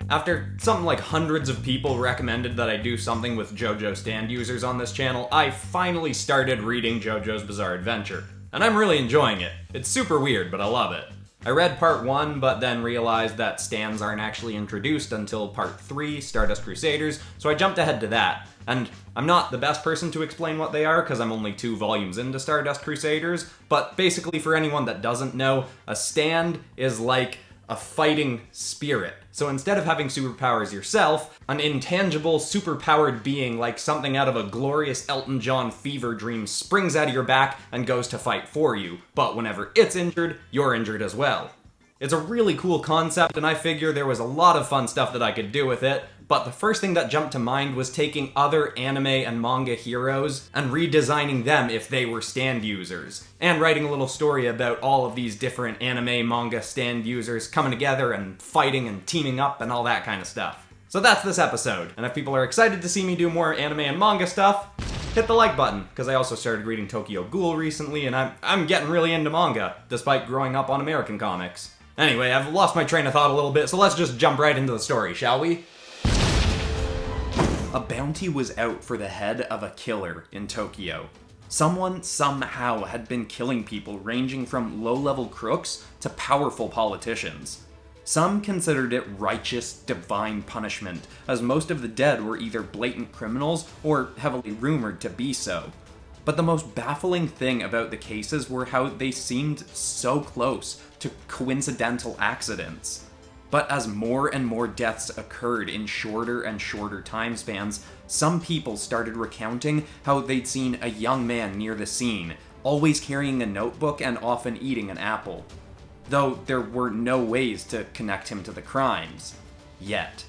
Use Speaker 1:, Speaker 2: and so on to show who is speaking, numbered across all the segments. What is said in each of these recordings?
Speaker 1: After something like hundreds of people recommended that I do something with JoJo stand users on this channel, I finally started reading JoJo's Bizarre Adventure. And I'm really enjoying it. It's super weird, but I love it. I read part 1, but then realized that stands aren't actually introduced until part 3, Stardust Crusaders, so I jumped ahead to that. And I'm not the best person to explain what they are, because I'm only 2 volumes into Stardust Crusaders, but basically for anyone that doesn't know, a stand is like a fighting spirit. So instead of having superpowers yourself, an intangible, superpowered being like something out of a glorious Elton John fever dream springs out of your back and goes to fight for you. But whenever it's injured, you're injured as well. It's a really cool concept, and I figure there was a lot of fun stuff that I could do with it, but the first thing that jumped to mind was taking other anime and manga heroes and redesigning them if they were stand users, and writing a little story about all of these different anime, manga stand users coming together and fighting and teaming up and all that kind of stuff. So that's this episode, and if people are excited to see me do more anime and manga stuff, hit the like button, because I also started reading Tokyo Ghoul recently, and I'm getting really into manga, despite growing up on American comics. Anyway, I've lost my train of thought a little bit, so let's just jump right into the story, shall we? A bounty was out for the head of a killer in Tokyo. Someone somehow had been killing people ranging from low-level crooks to powerful politicians. Some considered it righteous, divine punishment, as most of the dead were either blatant criminals or heavily rumored to be so. But the most baffling thing about the cases were how they seemed so close to coincidental accidents. But as more and more deaths occurred in shorter and shorter time spans, some people started recounting how they'd seen a young man near the scene, always carrying a notebook and often eating an apple. Though there were no ways to connect him to the crimes. Yet.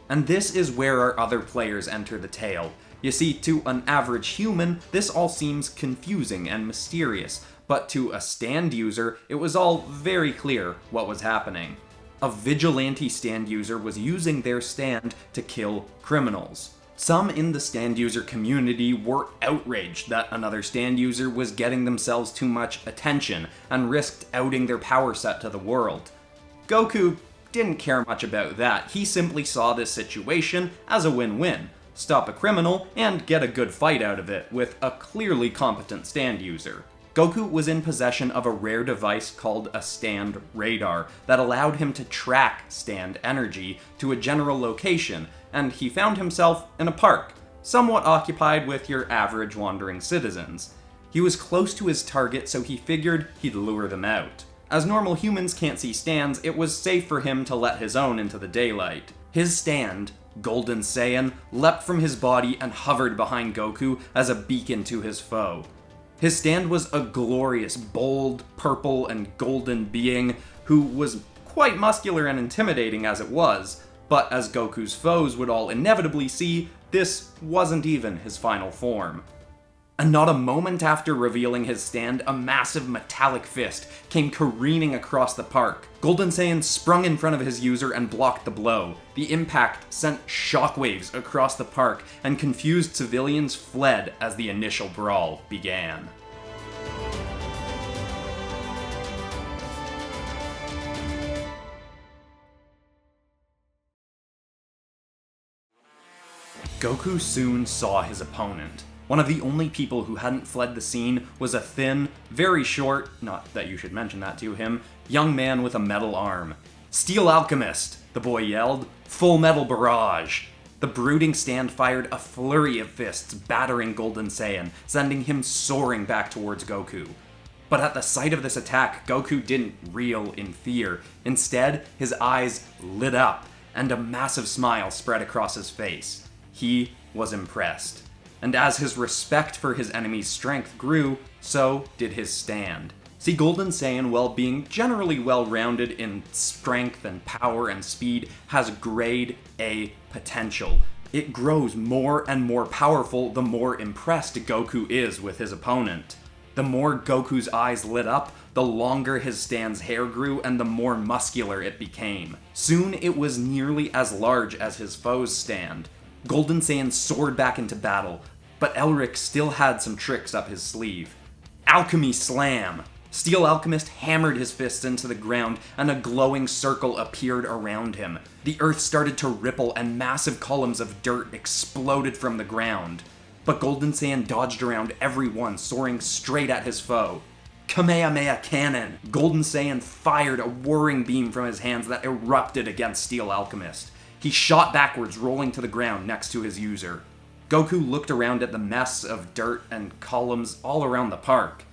Speaker 1: And this is where our other players enter the tale. You see, to an average human, this all seems confusing and mysterious, but to a stand user, it was all very clear what was happening. A vigilante stand user was using their stand to kill criminals. Some in the stand user community were outraged that another stand user was getting themselves too much attention and risked outing their power set to the world. Goku didn't care much about that. He simply saw this situation as a win-win. Stop a criminal, and get a good fight out of it with a clearly competent stand user. Goku was in possession of a rare device called a stand radar that allowed him to track stand energy to a general location, and he found himself in a park, somewhat occupied with your average wandering citizens. He was close to his target, so he figured he'd lure them out. As normal humans can't see stands, it was safe for him to let his own into the daylight. His stand, Golden Saiyan, leapt from his body and hovered behind Goku as a beacon to his foe. His stand was a glorious, bold, purple, and golden being who was quite muscular and intimidating as it was, but as Goku's foes would all inevitably see, this wasn't even his final form. And not a moment after revealing his stand, a massive metallic fist came careening across the park. Golden Saiyan sprung in front of his user and blocked the blow. The impact sent shockwaves across the park, and confused civilians fled as the initial brawl began. Goku soon saw his opponent. One of the only people who hadn't fled the scene was a thin, very short, not that you should mention that to him, young man with a metal arm. "Steel Alchemist!" the boy yelled. "Fullmetal barrage!" The brooding stand fired a flurry of fists, battering Golden Saiyan, sending him soaring back towards Goku. But at the sight of this attack, Goku didn't reel in fear. Instead, his eyes lit up, and a massive smile spread across his face. He was impressed. And as his respect for his enemy's strength grew, so did his stand. See, Golden Saiyan, while being generally well-rounded in strength and power and speed, has grade A potential. It grows more and more powerful the more impressed Goku is with his opponent. The more Goku's eyes lit up, the longer his stand's hair grew and the more muscular it became. Soon it was nearly as large as his foe's stand. Golden Saiyan soared back into battle, but Elrich still had some tricks up his sleeve. Alchemy Slam! Steel Alchemist hammered his fists into the ground, and a glowing circle appeared around him. The earth started to ripple, and massive columns of dirt exploded from the ground. But Golden Saiyan dodged around every one, soaring straight at his foe. Kamehameha Cannon! Golden Saiyan fired a whirring beam from his hands that erupted against Steel Alchemist. He shot backwards, rolling to the ground next to his user. Goku looked around at the mess of dirt and columns all around the park.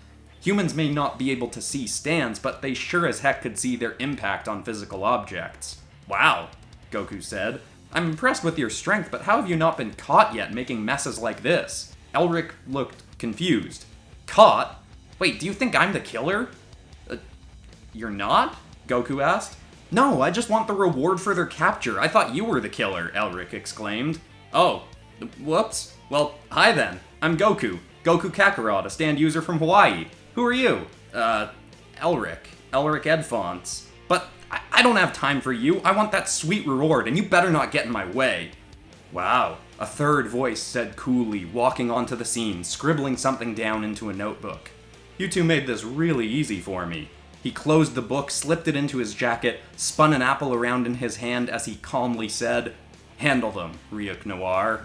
Speaker 1: Humans may not be able to see stands, but they sure as heck could see their impact on physical objects. Wow, Goku said. I'm impressed with your strength, but how have you not been caught yet making messes like this? Elrich looked confused. Caught? Wait, do you think I'm the killer? You're not? Goku asked. No, I just want the reward for their capture. I thought you were the killer, Elrich exclaimed. Oh, whoops. Well, hi then. I'm Goku. Goku Kakarot, a stand user from Hawaii. Who are you? Elrich. Elrich Alphonse. But I don't have time for you. I want that sweet reward, and you better not get in my way. Wow. A third voice said coolly, walking onto the scene, scribbling something down into a notebook. You two made this really easy for me. He closed the book, slipped it into his jacket, spun an apple around in his hand as he calmly said, "Handle them, Ryuk Noir."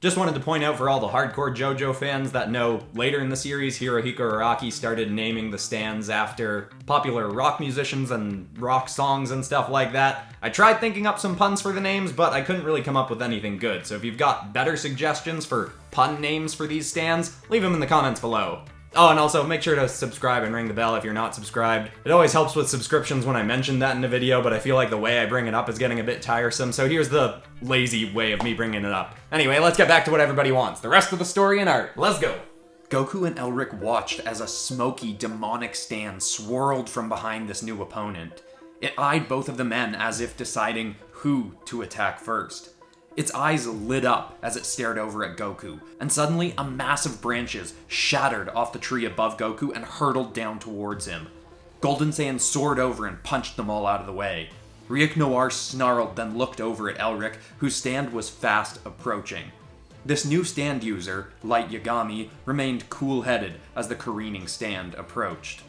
Speaker 1: Just wanted to point out for all the hardcore JoJo fans that know, later in the series, Hirohiko Araki started naming the stands after popular rock musicians and rock songs and stuff like that. I tried thinking up some puns for the names, but I couldn't really come up with anything good, so if you've got better suggestions for pun names for these stands, leave them in the comments below. Oh, and also, make sure to subscribe and ring the bell if you're not subscribed. It always helps with subscriptions when I mention that in a video, but I feel like the way I bring it up is getting a bit tiresome, so here's the lazy way of me bringing it up. Anyway, let's get back to what everybody wants. The rest of the story and art. Let's go! Goku and Elrich watched as a smoky, demonic stand swirled from behind this new opponent. It eyed both of the men as if deciding who to attack first. Its eyes lit up as it stared over at Goku, and suddenly a mass of branches shattered off the tree above Goku and hurtled down towards him. Golden Saiyan soared over and punched them all out of the way. Ryuk Noir snarled, then looked over at Elrich, whose stand was fast approaching. This new stand user, Light Yagami, remained cool-headed as the careening stand approached.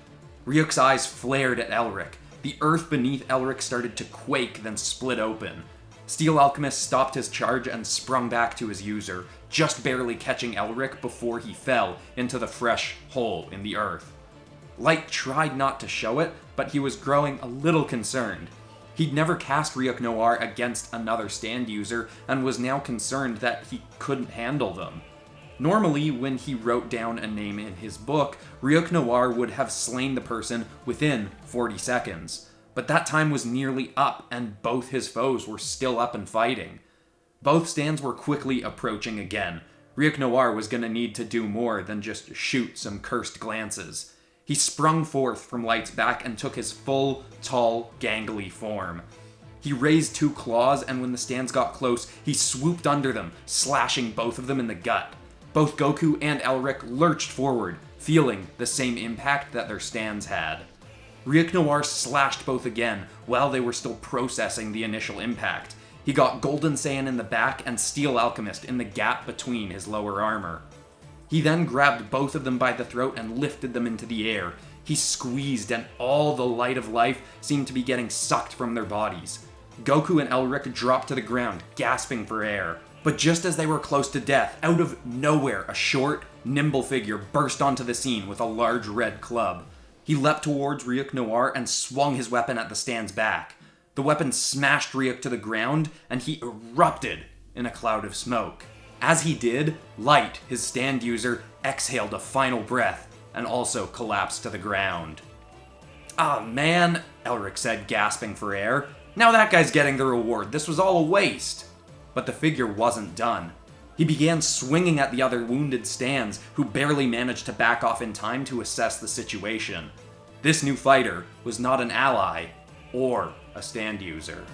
Speaker 1: Ryuk's eyes flared at Elrich. The earth beneath Elrich started to quake, then split open. Steel Alchemist stopped his charge and sprung back to his user, just barely catching Elrich before he fell into the fresh hole in the earth. Light tried not to show it, but he was growing a little concerned. He'd never cast Ryuk Noir against another stand user, and was now concerned that he couldn't handle them. Normally, when he wrote down a name in his book, Ryuk Noir would have slain the person within 40 seconds. But that time was nearly up, and both his foes were still up and fighting. Both stands were quickly approaching again. Ryuk Noir was going to need to do more than just shoot some cursed glances. He sprung forth from Light's back and took his full, tall, gangly form. He raised two claws, and when the stands got close, he swooped under them, slashing both of them in the gut. Both Goku and Elrich lurched forward, feeling the same impact that their stands had. Ryuk Noir slashed both again, while they were still processing the initial impact. He got Golden Saiyan in the back and Steel Alchemist in the gap between his lower armor. He then grabbed both of them by the throat and lifted them into the air. He squeezed, and all the light of life seemed to be getting sucked from their bodies. Goku and Elrich dropped to the ground, gasping for air. But just as they were close to death, out of nowhere, a short, nimble figure burst onto the scene with a large red club. He leapt towards Ryuk Noir and swung his weapon at the stand's back. The weapon smashed Ryuk to the ground, and he erupted in a cloud of smoke. As he did, Light, his stand user, exhaled a final breath and also collapsed to the ground. "Ah, man," Elrich said, gasping for air. "Now that guy's getting the reward. This was all a waste." But the figure wasn't done. He began swinging at the other wounded stands, who barely managed to back off in time to assess the situation. This new fighter was not an ally or a stand user.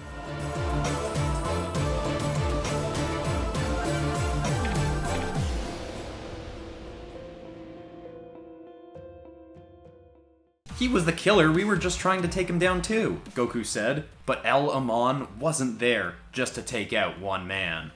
Speaker 1: He was the killer, we were just trying to take him down too, Goku said. But El Amon wasn't there just to take out one man.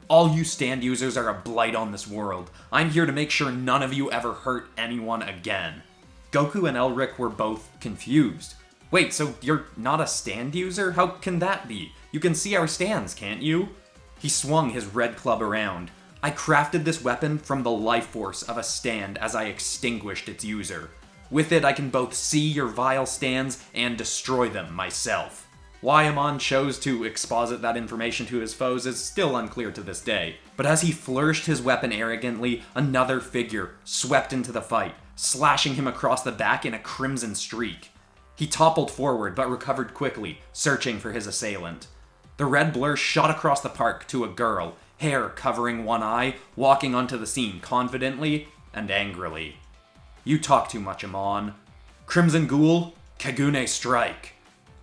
Speaker 1: All you stand users are a blight on this world. I'm here to make sure none of you ever hurt anyone again. Goku and Elrich were both confused. Wait, so you're not a stand user? How can that be? You can see our stands, can't you? He swung his red club around. I crafted this weapon from the life force of a stand as I extinguished its user. With it, I can both see your vile stands and destroy them myself. Why Amon chose to exposit that information to his foes is still unclear to this day. But as he flourished his weapon arrogantly, another figure swept into the fight, slashing him across the back in a crimson streak. He toppled forward but recovered quickly, searching for his assailant. The red blur shot across the park to a girl, hair covering one eye, walking onto the scene confidently and angrily. You talk too much, Amon. Crimson Ghoul, Kagune strike.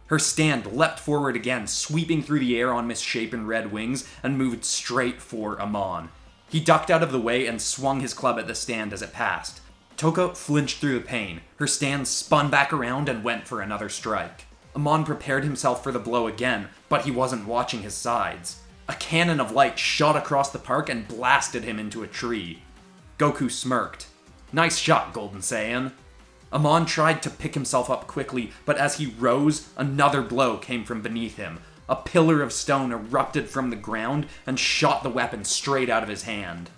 Speaker 1: Her stand leapt forward again, sweeping through the air on misshapen red wings, and moved straight for Amon. He ducked out of the way and swung his club at the stand as it passed. Touka flinched through the pain. Her stand spun back around and went for another strike. Amon prepared himself for the blow again, but he wasn't watching his sides. A cannon of light shot across the park and blasted him into a tree. Goku smirked. Nice shot, Golden Saiyan. Amon tried to pick himself up quickly, but as he rose, another blow came from beneath him. A pillar of stone erupted from the ground and shot the weapon straight out of his hand.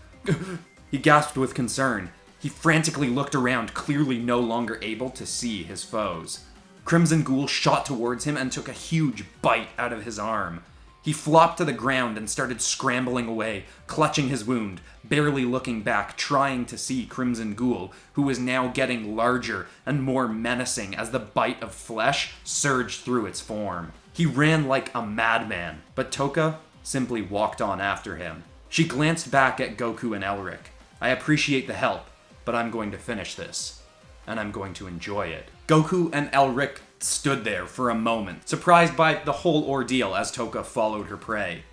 Speaker 1: He gasped with concern. He frantically looked around, clearly no longer able to see his foes. Crimson Ghoul shot towards him and took a huge bite out of his arm. He flopped to the ground and started scrambling away, clutching his wound, barely looking back, trying to see Crimson Ghoul, who was now getting larger and more menacing as the bite of flesh surged through its form. He ran like a madman, but Touka simply walked on after him. She glanced back at Goku and Elrich. I appreciate the help, but I'm going to finish this, and I'm going to enjoy it. Goku and Elrich stood there for a moment, surprised by the whole ordeal as Touka followed her prey.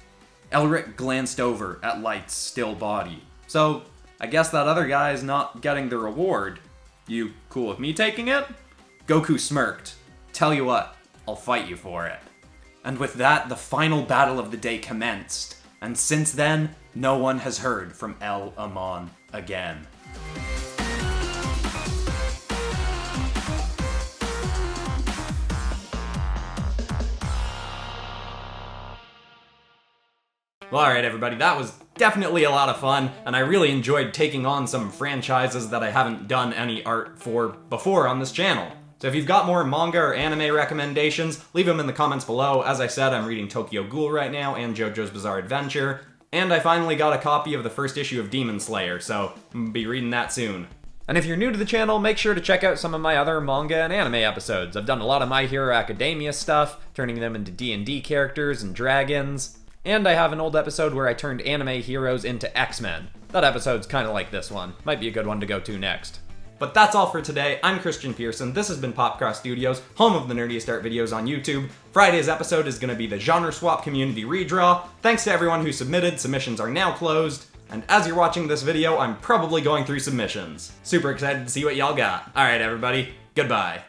Speaker 1: Elrich glanced over at Light's still body. So, I guess that other guy is not getting the reward. You cool with me taking it? Goku smirked. Tell you what, I'll fight you for it. And with that, the final battle of the day commenced, and since then, no one has heard from El Amon again. Well, alright everybody, that was definitely a lot of fun, and I really enjoyed taking on some franchises that I haven't done any art for before on this channel. So if you've got more manga or anime recommendations, leave them in the comments below. As I said, I'm reading Tokyo Ghoul right now and JoJo's Bizarre Adventure, and I finally got a copy of the first issue of Demon Slayer, so I'm gonna be reading that soon. And if you're new to the channel, make sure to check out some of my other manga and anime episodes. I've done a lot of My Hero Academia stuff, turning them into D&D characters and dragons. And I have an old episode where I turned anime heroes into X-Men. That episode's kind of like this one. Might be a good one to go to next. But that's all for today. I'm Christian Pearson. This has been PopCross Studios, home of the nerdiest art videos on YouTube. Friday's episode is going to be the Genre Swap Community Redraw. Thanks to everyone who submitted. Submissions are now closed. And as you're watching this video, I'm probably going through submissions. Super excited to see what y'all got. Alright everybody, goodbye.